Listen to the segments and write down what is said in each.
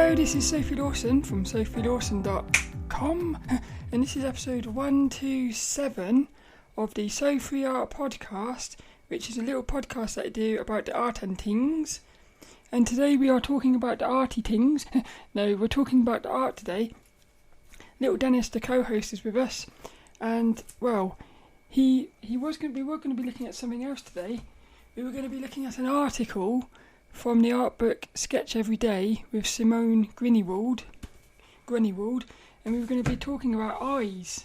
Hello, this is Sophie Lawson from sophielawson.com, and this is episode 127 of the Sophie Art Podcast, which is a little podcast that I do about the art and things. And today we are talking about the arty things. No, we're talking about the art today. Little Dennis, the co-host, is with us, and well, we were going to be looking at something else today. We were going to be looking at an article from the art book Sketch Every Day with Simone Grunewald, and we were going to be talking about eyes.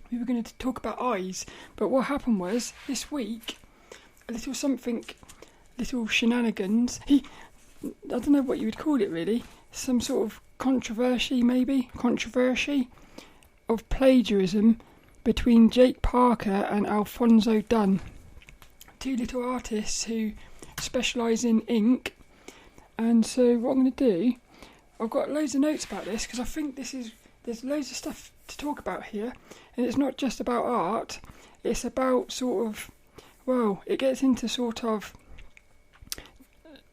We were going to talk about eyes, but what happened was, this week, a little shenanigans, I don't know what you would call it really, some sort of controversy of plagiarism between Jake Parker and Alphonso Dunn, two little artists who specialise in ink. And so what I'm going to do, I've got loads of notes about this because I think there's loads of stuff to talk about here, and it's not just about art, it's about it gets into sort of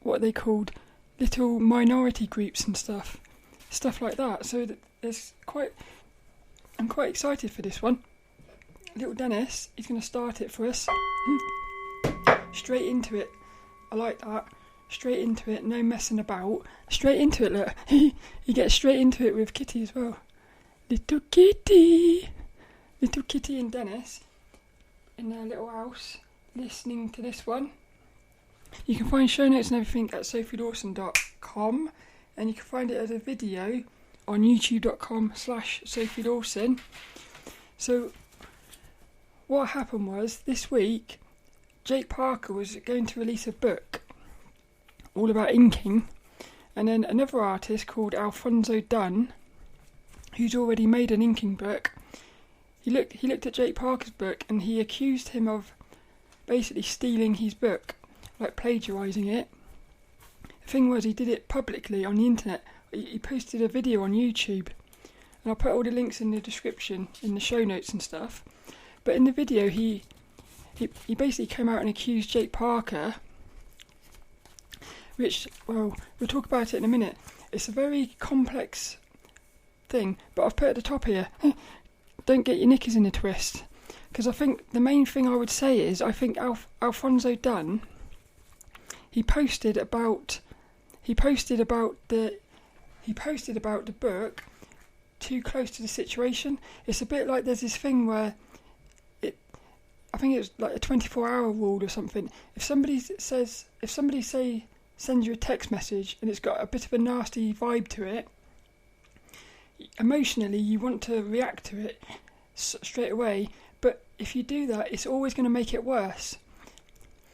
what they called little minority groups and stuff like that. So I'm quite excited for this one. Little Dennis, he's going to start it for us. Straight into it. I like that. Straight into it, no messing about. Straight into it, look. He gets straight into it with Kitty as well. Little Kitty and Dennis in their little house listening to this one. You can find show notes and everything at sophielawson.com, and you can find it as a video on youtube.com/sophielawson. So what happened was, this week Jake Parker was going to release a book all about inking, and then another artist called Alphonso Dunn, who's already made an inking book, he looked at Jake Parker's book and he accused him of basically stealing his book, like plagiarising it. The thing was, he did it publicly on the internet. He posted a video on YouTube, and I'll put all the links in the description, in the show notes and stuff. But in the video, he basically came out and accused Jake Parker, which, well, we'll talk about it in a minute. It's a very complex thing, but I've put at the top here, don't get your knickers in a twist, because I think the main thing I would say is, I think Alphonso Dunn, he posted about the book too close to the situation. It's a bit like there's this thing where I think it's like a 24-hour rule or something. If somebody sends you a text message and it's got a bit of a nasty vibe to it, emotionally you want to react to it straight away. But if you do that, it's always going to make it worse.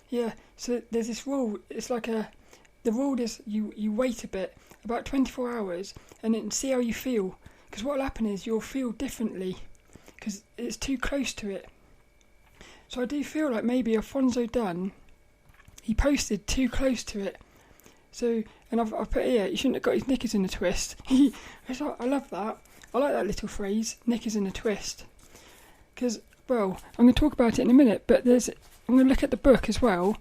Yeah. So there's this rule. It's like the rule is you wait a bit, about 24 hours, and then see how you feel. Because what will happen is you'll feel differently because it's too close to it. So I do feel like maybe Alphonso Dunn, he posted too close to it. So, and I've put here, he shouldn't have got his knickers in a twist. I love that. I like that little phrase, knickers in a twist. Because, well, I'm going to talk about it in a minute, but I'm going to look at the book as well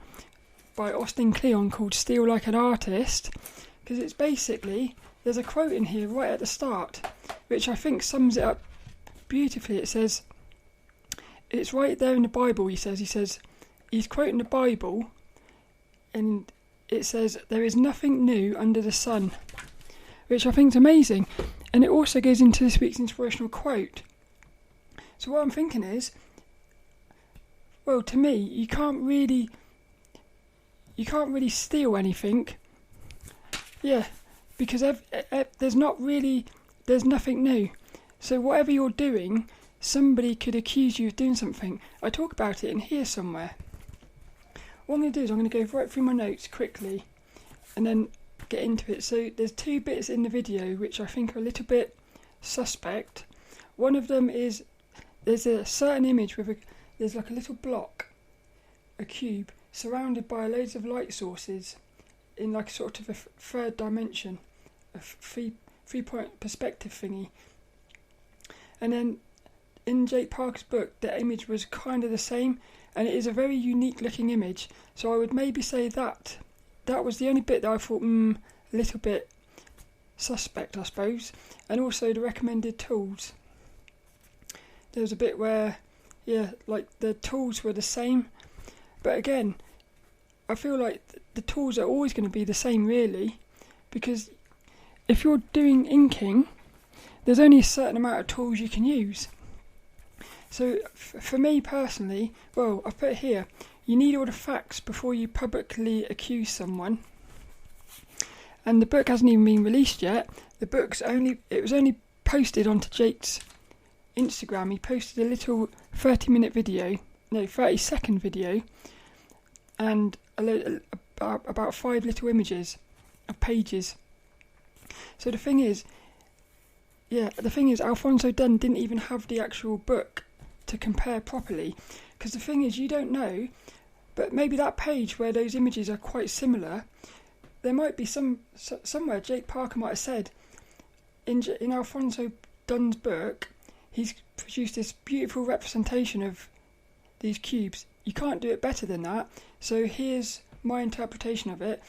by Austin Kleon called Steal Like an Artist. Because it's basically, there's a quote in here right at the start, which I think sums it up beautifully. It says, it's right there in the Bible, he says he's quoting the Bible, and it says, there is nothing new under the sun, which I think is amazing. And it also goes into this week's inspirational quote. So what I'm thinking is, well, to me, you can't really steal anything. Yeah, because there's nothing new. So whatever you're doing, somebody could accuse you of doing something. I talk about it in here somewhere. What I'm going to do is I'm going to go right through my notes quickly and then get into it. So there's two bits in the video which I think are a little bit suspect. One of them is, there's a certain image with there's like a little block, a cube, surrounded by loads of light sources in like sort of a third dimension, a three-point perspective thingy. And then in Jake Parker's book, the image was kind of the same, and it is a very unique looking image. So I would maybe say that was the only bit that I thought, a little bit suspect, I suppose, and also the recommended tools. There was a bit where, like the tools were the same, but again, I feel like the tools are always going to be the same, really, because if you're doing inking, there's only a certain amount of tools you can use. So for me personally, well, I've put it here, you need all the facts before you publicly accuse someone. And the book hasn't even been released yet. It was only posted onto Jake's Instagram. He posted a little 30-second video, and about 5 little images of pages. So the thing is, Alphonso Dunn didn't even have the actual book to compare properly, because the thing is, you don't know, but maybe that page where those images are quite similar, there might be somewhere Jake Parker might have said, in Alphonso Dunn's book, he's produced this beautiful representation of these cubes. You can't do it better than that, so here's my interpretation of it.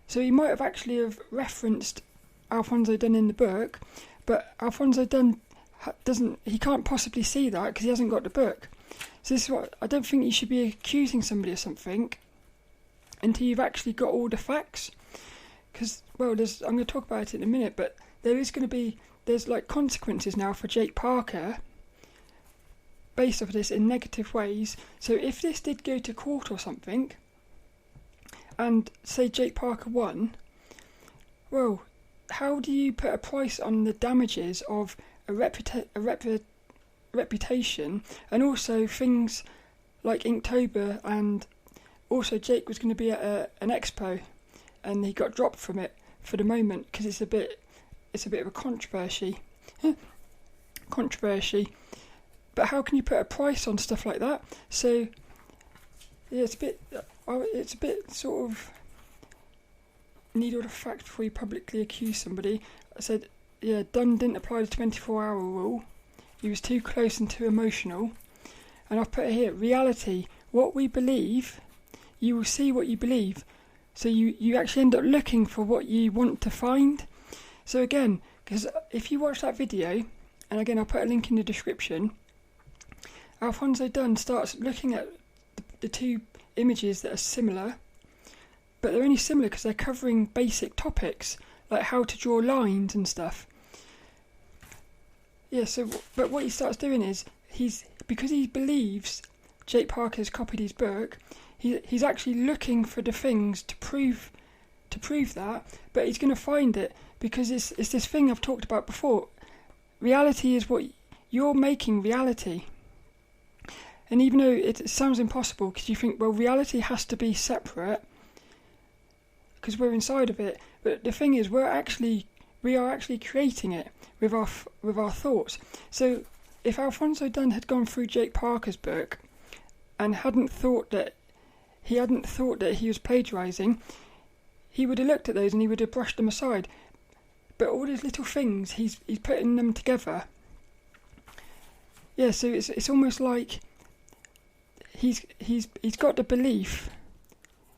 So he might have actually have referenced Alphonso Dunn in the book, but Alphonso Dunn he can't possibly see that because he hasn't got the book. So this is what I don't think you should be accusing somebody of something until you've actually got all the facts. Because, well, I'm going to talk about it in a minute, but there's like consequences now for Jake Parker based off of this in negative ways. So if this did go to court or something, and say Jake Parker won, well, how do you put a price on the damages of a reputation, and also things like Inktober, and also Jake was going to be at an expo, and he got dropped from it for the moment because it's a bit of a controversy. But how can you put a price on stuff like that? So yeah, it's a bit sort of need all the facts before you publicly accuse somebody. I said, Dunn didn't apply the 24-hour rule. He was too close and too emotional. And I've put it here, reality, what we believe, you will see what you believe. So you actually end up looking for what you want to find. So again, because if you watch that video, and again I'll put a link in the description, Alphonso Dunn starts looking at the two images that are similar, but they're only similar because they're covering basic topics, like how to draw lines and stuff. But what he starts doing is, because he believes Jake Parker's copied his book, he's actually looking for the things to prove that, but he's going to find it, because it's this thing I've talked about before. Reality is what you're making reality. And even though it sounds impossible, because you think, well, reality has to be separate, because we're inside of it, but the thing is, we are actually creating it with our thoughts. So if Alphonso Dunn had gone through Jake Parker's book and hadn't thought that he was plagiarising, he would have looked at those and he would have brushed them aside. But all these little things, he's putting them together. Yeah, so it's almost like he's got the belief.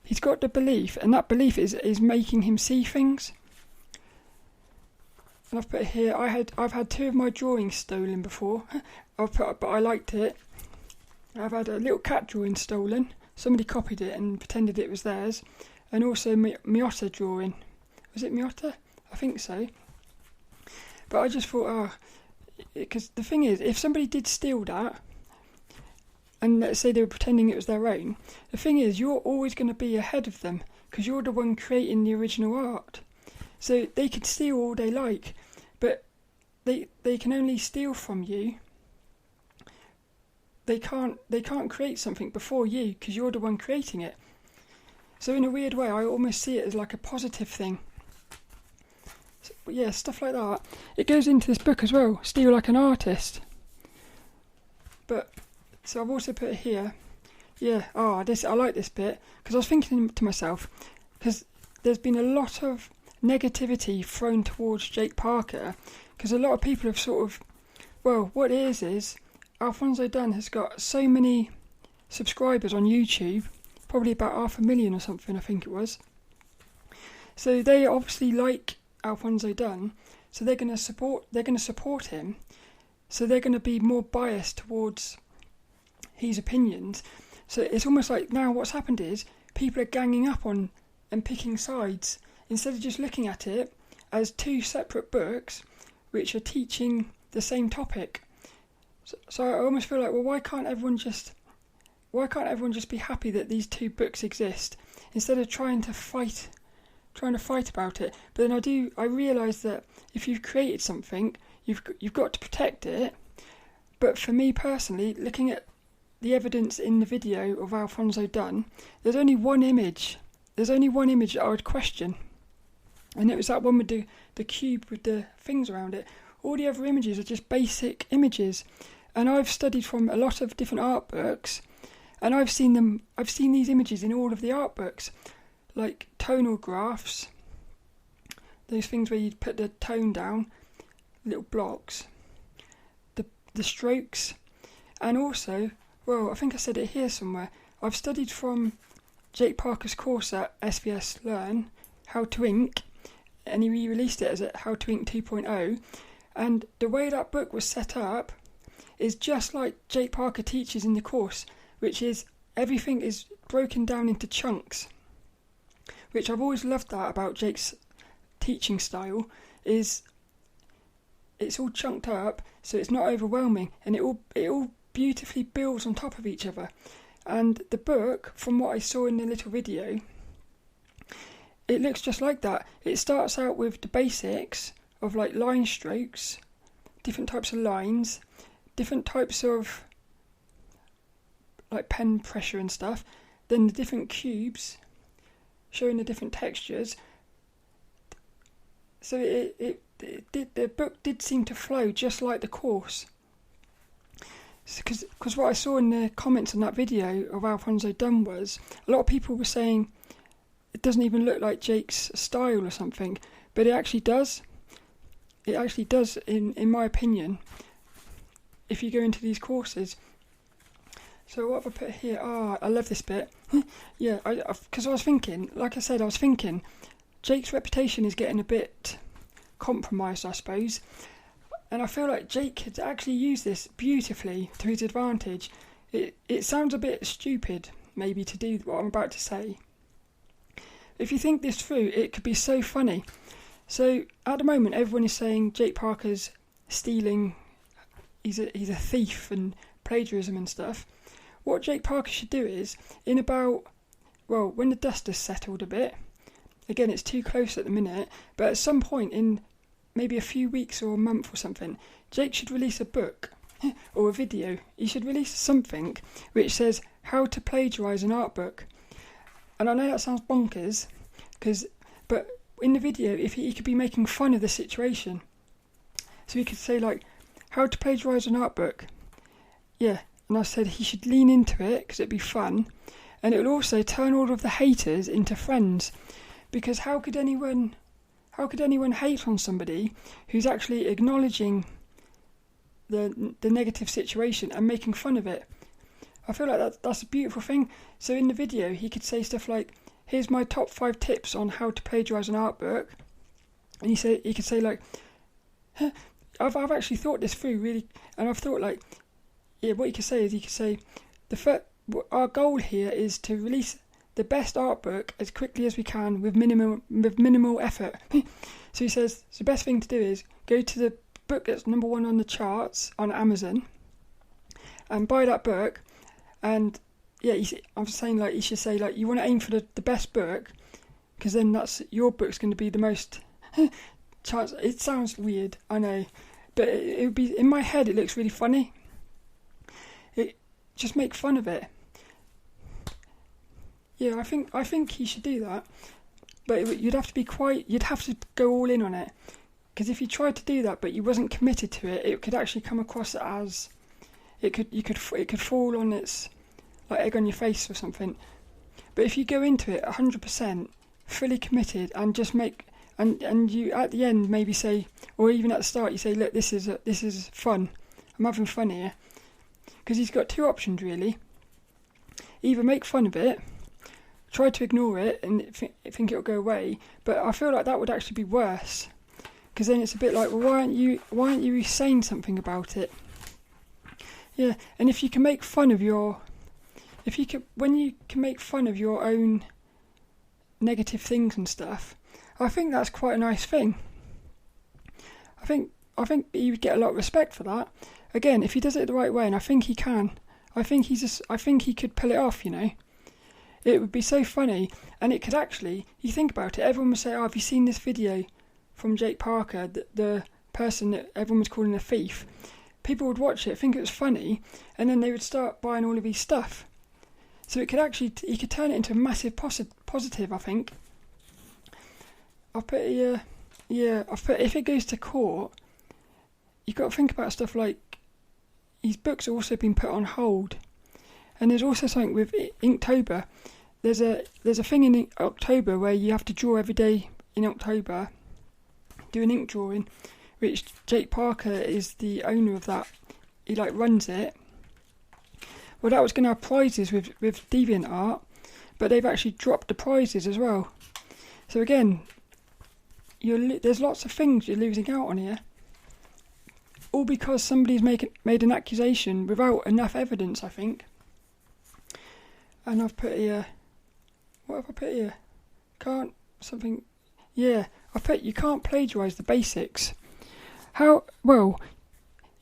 He's got the belief, and that belief is making him see things. And I've put here, I've had 2 of my drawings stolen before, but I liked it. I've had a little cat drawing stolen. Somebody copied it and pretended it was theirs. And also Miotta drawing. Was it Miotta? I think so. But I just thought, because the thing is, if somebody did steal that, and let's say they were pretending it was their own, the thing is, you're always going to be ahead of them, because you're the one creating the original art. So they could steal all they like, but they can only steal from you. They can't create something before you, because you're the one creating it. So in a weird way, I almost see it as like a positive thing. So, yeah, stuff like that. It goes into this book as well, Steal Like an Artist. But, so I've also put it here. Yeah, I like this bit, because I was thinking to myself, because there's been a lot of negativity thrown towards Jake Parker, because a lot of people have sort of, well, what it is Alphonso Dunn has got so many subscribers on YouTube, probably about 500,000 or something, I think it was. So they obviously like Alphonso Dunn, so they're going to support him, so they're going to be more biased towards his opinions. So it's almost like now what's happened is people are ganging up on and picking sides instead of just looking at it as two separate books which are teaching the same topic. So I almost feel like, well, why can't everyone just be happy that these two books exist instead of trying to fight about it? But then I realise that if you've created something, you've got to protect it. But for me personally, looking at the evidence in the video of Alphonso Dunn, there's only one image that I would question, and it was that one with the cube with the things around it. All the other images are just basic images, and I've studied from a lot of different art books, and I've seen these images in all of the art books, like tonal graphs, those things where you'd put the tone down, little blocks, the strokes, and also, well, I think I said it here somewhere, I've studied from Jake Parker's course at SVS Learn, How to Ink, and he re-released it as a How to Ink 2.0, and the way that book was set up is just like Jake Parker teaches in the course, which is everything is broken down into chunks, which I've always loved that about Jake's teaching style, is it's all chunked up so it's not overwhelming, and it all beautifully builds on top of each other. And the book, from what I saw in the little video, it looks just like that. It starts out with the basics of like line strokes, different types of lines, different types of like pen pressure and stuff, then the different cubes showing the different textures. So the book did seem to flow just like the course. Because what I saw in the comments on that video of Alphonso Dunn was, a lot of people were saying it doesn't even look like Jake's style or something, but it actually does. It actually does, in my opinion, if you go into these courses. So what have I put here? I love this bit. Yeah, because I was thinking, like I said, Jake's reputation is getting a bit compromised, I suppose. And I feel like Jake could actually use this beautifully to his advantage. It sounds a bit stupid, maybe, to do what I'm about to say. If you think this through, it could be so funny. So, at the moment, everyone is saying Jake Parker's stealing, he's a thief and plagiarism and stuff. What Jake Parker should do is, when the dust has settled a bit, again, it's too close at the minute, but at some point in maybe a few weeks or a month or something, Jake should release a book or a video. He should release something which says how to plagiarize an art book. And I know that sounds bonkers, but in the video, if he could be making fun of the situation. So he could say like, how to plagiarize an art book. Yeah, and I said he should lean into it because it'd be fun, and it would also turn all of the haters into friends. Because how could anyone hate on somebody who's actually acknowledging the negative situation and making fun of it? I feel like that's a beautiful thing. So in the video, he could say stuff like, here's my top 5 tips on how to plagiarise an art book. And he could say like, I've actually thought this through really, and I've thought like, yeah, what he could say, our goal here is to release the best art book as quickly as we can with minimal effort. So he says the best thing to do is go to the book that's number 1 on the charts on Amazon and buy that book. And yeah, I'm saying like you should say like you want to aim for the best book, because then that's your book's going to be the most chance. It sounds weird, I know, but it would be, in my head it looks really funny. Just make fun of it. Yeah, I think he should do that, but you'd have to go all in on it, because if you tried to do that but you wasn't committed to it, it could actually come across as it could fall on its like egg on your face or something. But if you go into it 100%, fully committed, and just make and you at the end maybe say, or even at the start you say, look, this is fun. I'm having fun here, because he's got 2 options really. Either make fun of it, try to ignore it and think it'll go away. But I feel like that would actually be worse, because then it's a bit like, well, why aren't you saying something about it? Yeah, and if you can make fun of when you can make fun of your own negative things and stuff, I think that's quite a nice thing. I think you would get a lot of respect for that. Again, if he does it the right way, and I think he can. I think he could pull it off, you know. It would be so funny, and it could actually, you think about it, everyone would say, oh, have you seen this video from Jake Parker, the person that everyone was calling a thief? People would watch it, think it was funny, and then they would start buying all of his stuff. So it could actually, you could turn it into a massive positive, I think. I'll put if it goes to court, you've got to think about stuff like, his books have also been put on hold. And there's also something with Inktober. There's a thing in October where you have to draw every day in October, do an ink drawing, which Jake Parker is the owner of that. He runs it. Well, that was going to have prizes with DeviantArt, but they've actually dropped the prizes as well. So again, there's lots of things you're losing out on here, all because somebody's made an accusation without enough evidence, I think. And I've put here, what have I put here? I've put, you can't plagiarise the basics. How, well,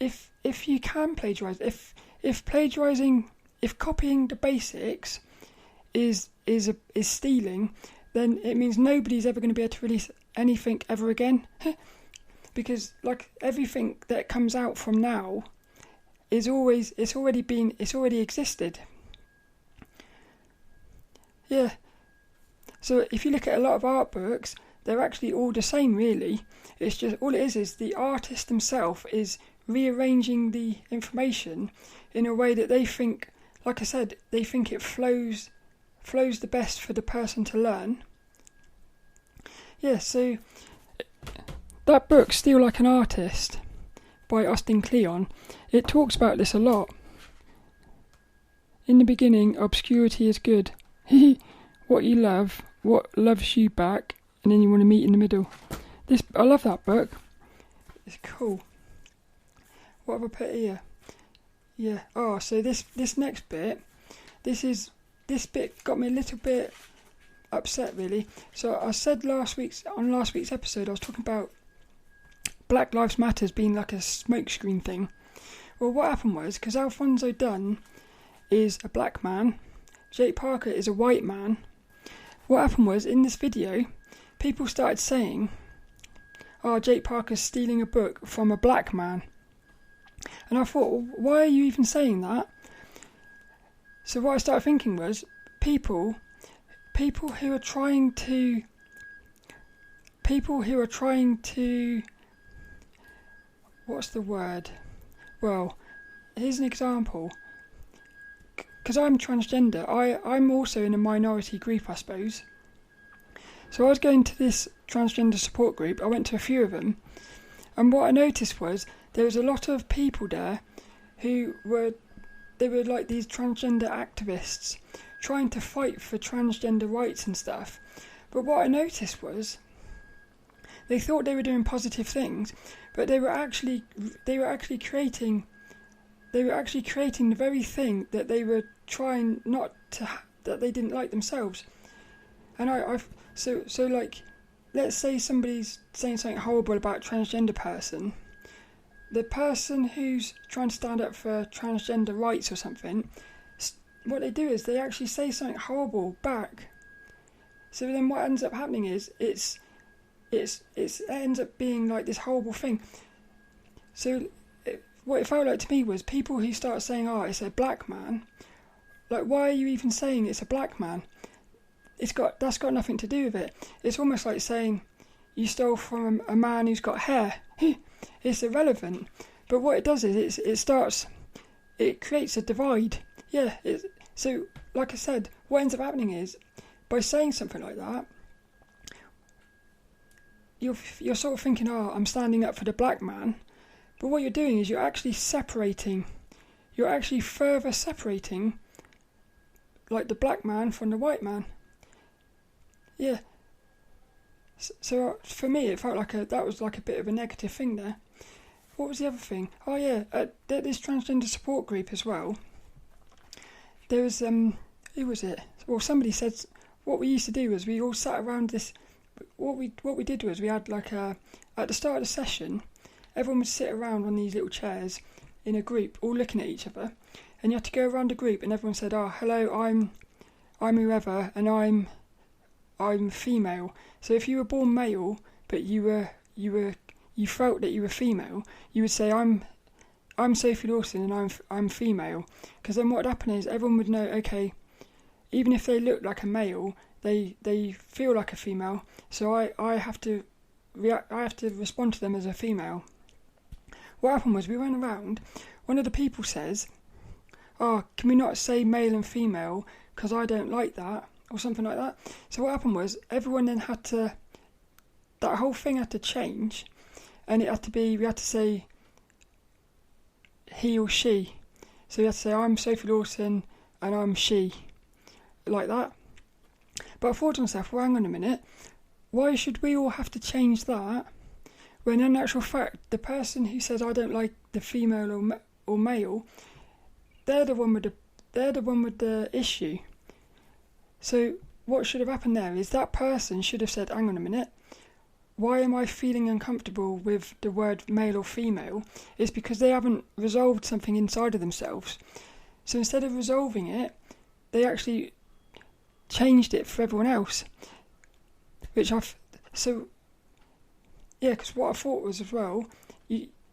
if you can plagiarise, if copying the basics is stealing, then it means nobody's ever going to be able to release anything ever again. Because everything that comes out from now it's already existed. Yeah. So if you look at a lot of art books, they're actually all the same, really. It's just, all it is the artist himself is rearranging the information in a way that they think, like I said, they think it flows the best for the person to learn. Yeah, so that book, Steal Like an Artist, by Austin Kleon, it talks about this a lot. In the beginning, obscurity is good. What you love, what loves you back, and then you want to meet in the middle. I love that book. It's cool. What have I put here? Yeah. Oh, so this next bit, this bit got me a little bit upset, really. So I said last week's episode, I was talking about Black Lives Matter being like a smokescreen thing. Well, what happened was, because Alphonso Dunn is a black man, Jake Parker is a white man, what happened was, in this video, people started saying, oh, Jake Parker's stealing a book from a black man. And I thought, well, why are you even saying that? So what I started thinking was, people who are trying to, what's the word? Well, here's an example. Because I'm transgender, I'm also in a minority group, I suppose. So I was going to this transgender support group, I went to a few of them, and what I noticed was there was a lot of people there who were like these transgender activists trying to fight for transgender rights and stuff. But what I noticed was they thought they were doing positive things, but they were actually creating the very thing that they were trying not to, that they didn't like themselves. And so like, let's say somebody's saying something horrible about a transgender person. The person who's trying to stand up for transgender rights or something, what they do is they actually say something horrible back. So then what ends up happening is it ends up being like this horrible thing. So what it felt like to me was people who start saying, oh, it's a black man. Like, why are you even saying it's a black man? That's got nothing to do with it. It's almost like saying you stole from a man who's got hair. It's irrelevant. But what it does is it creates a divide. Yeah. So, like I said, what ends up happening is, by saying something like that, you're sort of thinking, oh, I'm standing up for the black man. But what you're doing is you're actually further separating, like, the black man from the white man. Yeah. So for me, it felt like that was like a bit of a negative thing there. What was the other thing? Oh yeah, at this transgender support group as well. There was who was it? Well, somebody said what we used to do was we all sat around this. What we did was we had like at the start of the session, everyone would sit around on these little chairs in a group, all looking at each other, and you had to go around a group, and everyone said, "Oh, hello, I'm whoever, and I'm female." So if you were born male, but you felt that you were female, you would say, I'm Sophie Lawson and I'm female, because then what would happen is everyone would know, okay, even if they look like a male, they feel like a female, so I have to respond to them as a female. What happened was we went around, one of the people says, "Oh, can we not say male and female because I don't like that," or something like that. So what happened was everyone then that whole thing had to change, and we had to say he or she. So we had to say, "I'm Sophie Lawson and I'm she," like that. But I thought to myself, well, hang on a minute, why should we all have to change that when in actual fact the person who says I don't like the female or male, they're the one with the issue. So what should have happened there is that person should have said, hang on a minute, why am I feeling uncomfortable with the word male or female? It's because they haven't resolved something inside of themselves. So instead of resolving it, they actually changed it for everyone else. Because what I thought was as well,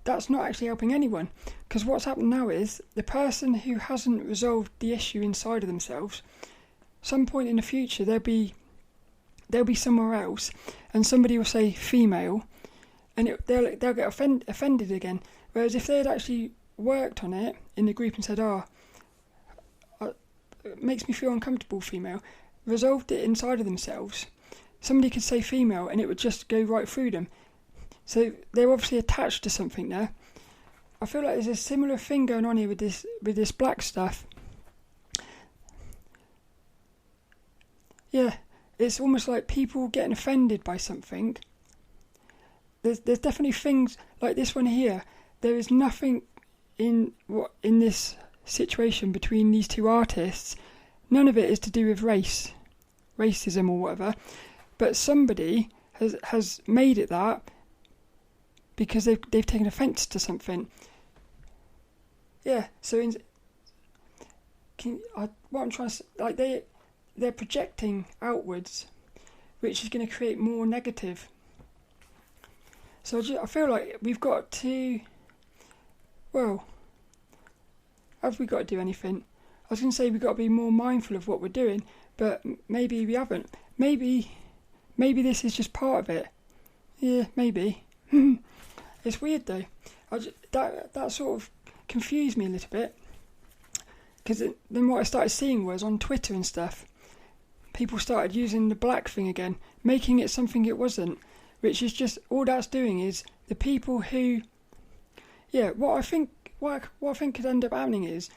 that's not actually helping anyone. Because what's happened now is the person who hasn't resolved the issue inside of themselves, some point in the future they'll be somewhere else, and somebody will say female, and they'll get offended again. Whereas if they had actually worked on it in the group and said, it makes me feel uncomfortable, female, resolved it inside of themselves, somebody could say female and it would just go right through them. So they're obviously attached to something there. I feel like there's a similar thing going on here with this black stuff. Yeah, it's almost like people getting offended by something. There's definitely things like this one here. There is nothing in this situation between these two artists. None of it is to do with racism or whatever. But somebody has made it that because they've taken offence to something. Yeah. So what I'm trying to say, like they're projecting outwards, which is going to create more negative. So I feel like we've got to. Well, have we got to do anything? I was going to say we've got to be more mindful of what we're doing, but maybe we haven't. Maybe this is just part of it. Yeah, maybe. It's weird though. That sort of confused me a little bit. Because then what I started seeing was on Twitter and stuff, people started using the black thing again, making it something it wasn't, which is just, all that's doing is the people who, what I think could end up happening is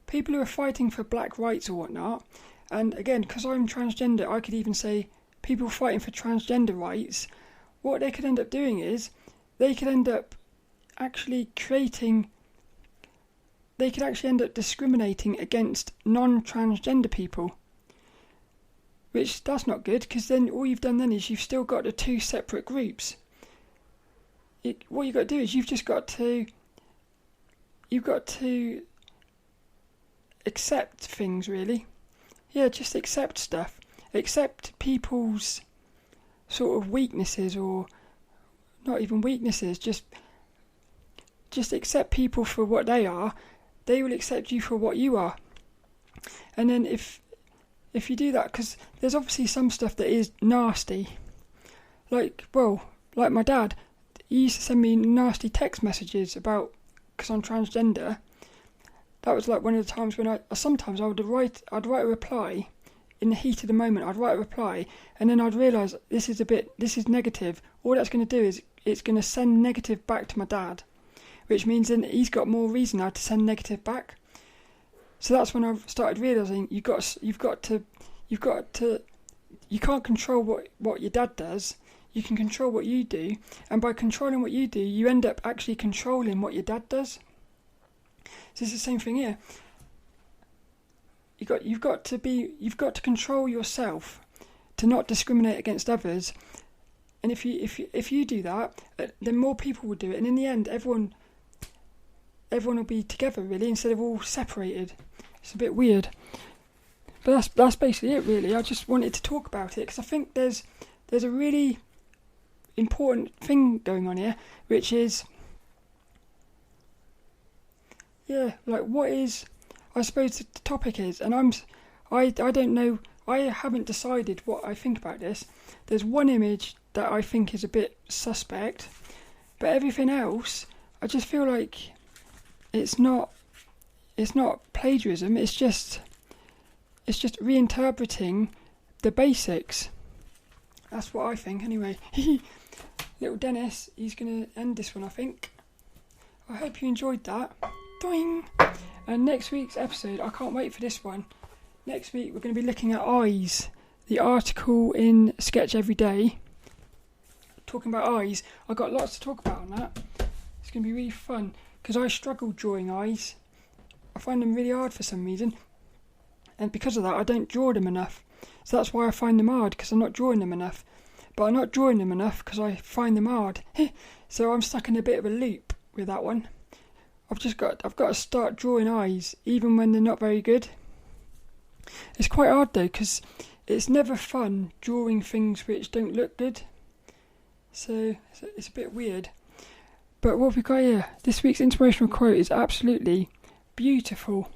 people who are fighting for black rights or whatnot, and again, because I'm transgender, I could even say people fighting for transgender rights, what they could end up doing is they could end up actually discriminating against non-transgender people, which that's not good, because then all you've done then is you've still got the two separate groups. What you've got to do is you've got to accept things, really. Yeah, just accept stuff. Accept people's sort of weaknesses, or not even weaknesses, just accept people for what they are. They will accept you for what you are. And then if you do that, because there's obviously some stuff that is nasty. Like my dad, he used to send me nasty text messages about, because I'm transgender. That was like one of the times when sometimes I would write a reply in the heat of the moment. I'd write a reply, and then I'd realise this is negative. All that's going to do is it's going to send negative back to my dad, which means then he's got more reason now to send negative back. So that's when I started realising you've got to you can't control what your dad does. You can control what you do, and by controlling what you do, you end up actually controlling what your dad does. So it's the same thing here. You've got to control yourself to not discriminate against others. And if you do that, then more people will do it, and in the end, everyone will be together really instead of all separated. It's a bit weird, but that's basically it really. I just wanted to talk about it because I think there's a really important thing going on here, which is what is, I suppose the topic is, and I don't know, I haven't decided what I think about this. There's one image that I think is a bit suspect, but everything else I just feel like it's not plagiarism, it's just reinterpreting the basics. That's what I think anyway. Little Dennis, he's going to end this one, I think. I hope you enjoyed that. Doing. And next week's episode, I can't wait for this one. Next week we're going to be looking at eyes, the article in Sketch Every Day. Talking about eyes, I've got lots to talk about on that. It's going to be really fun because I struggle drawing eyes. I find them really hard for some reason, and because of that I don't draw them enough. So that's why I find them hard, because I'm not drawing them enough. But I'm not drawing them enough because I find them hard. So I'm stuck in a bit of a loop with that one. I've got to start drawing eyes even when they're not very good. It's quite hard though, because it's never fun drawing things which don't look good. So it's a bit weird. But what we've got here, this week's inspirational quote is absolutely beautiful.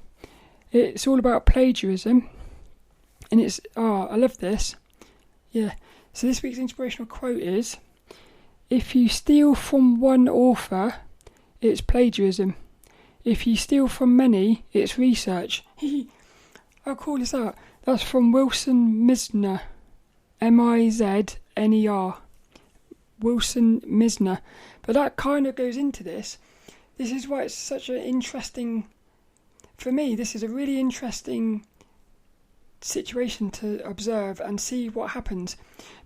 It's all about plagiarism. And it's, I love this. Yeah. So this week's inspirational quote is, if you steal from one author, it's plagiarism. If you steal from many, it's research. How cool is that? That's from Wilson Misner. Mizner. Wilson Misner. But that kind of goes into this. This is why it's such an interesting, for me, this is a really interesting situation to observe and see what happens,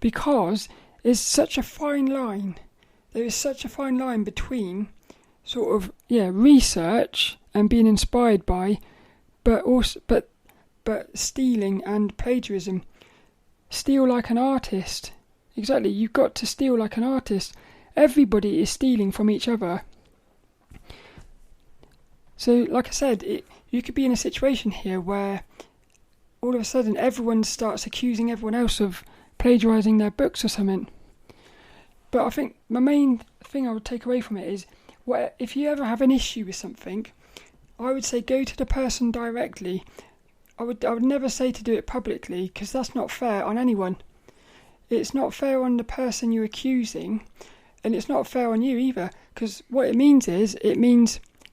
because there's such a fine line. There is such a fine line between sort of research and being inspired by, but stealing and plagiarism. Steal like an artist. Exactly, you've got to steal like an artist. Everybody is stealing from each other. So, like I said, you could be in a situation here where all of a sudden everyone starts accusing everyone else of plagiarising their books or something. But I think my main thing I would take away from it is, if you ever have an issue with something, I would say go to the person directly. I would never say to do it publicly, because that's not fair on anyone. It's not fair on the person you're accusing, and it's not fair on you either, because what it means is,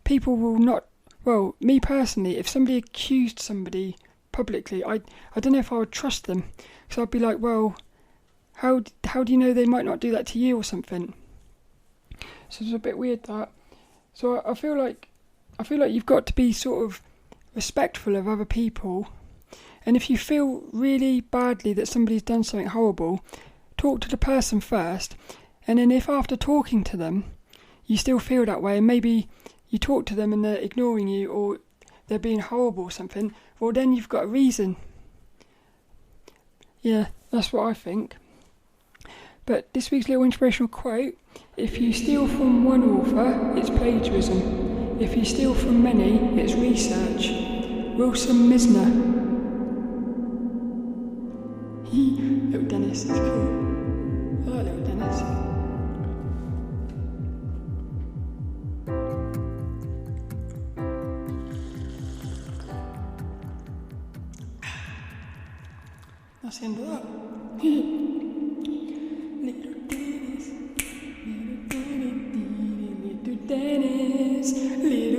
people will not, well, me personally, if somebody accused somebody publicly, I don't know if I would trust them, because I'd be like, well, how do you know they might not do that to you or something? So it's a bit weird, that. So I feel like you've got to be sort of respectful of other people, and if you feel really badly that somebody's done something horrible, talk to the person first, and then if after talking to them you still feel that way, and maybe you talk to them and they're ignoring you or they're being horrible or something, well then you've got a reason. Yeah, that's what I think. But this week's little inspirational quote, if you steal from one author, it's plagiarism. If you steal from many, it's research. Wilson Misner. Little Dennis, it's cool. I like little Dennis. That's the end of that. Little Dennis, little Dennis, little Dennis, little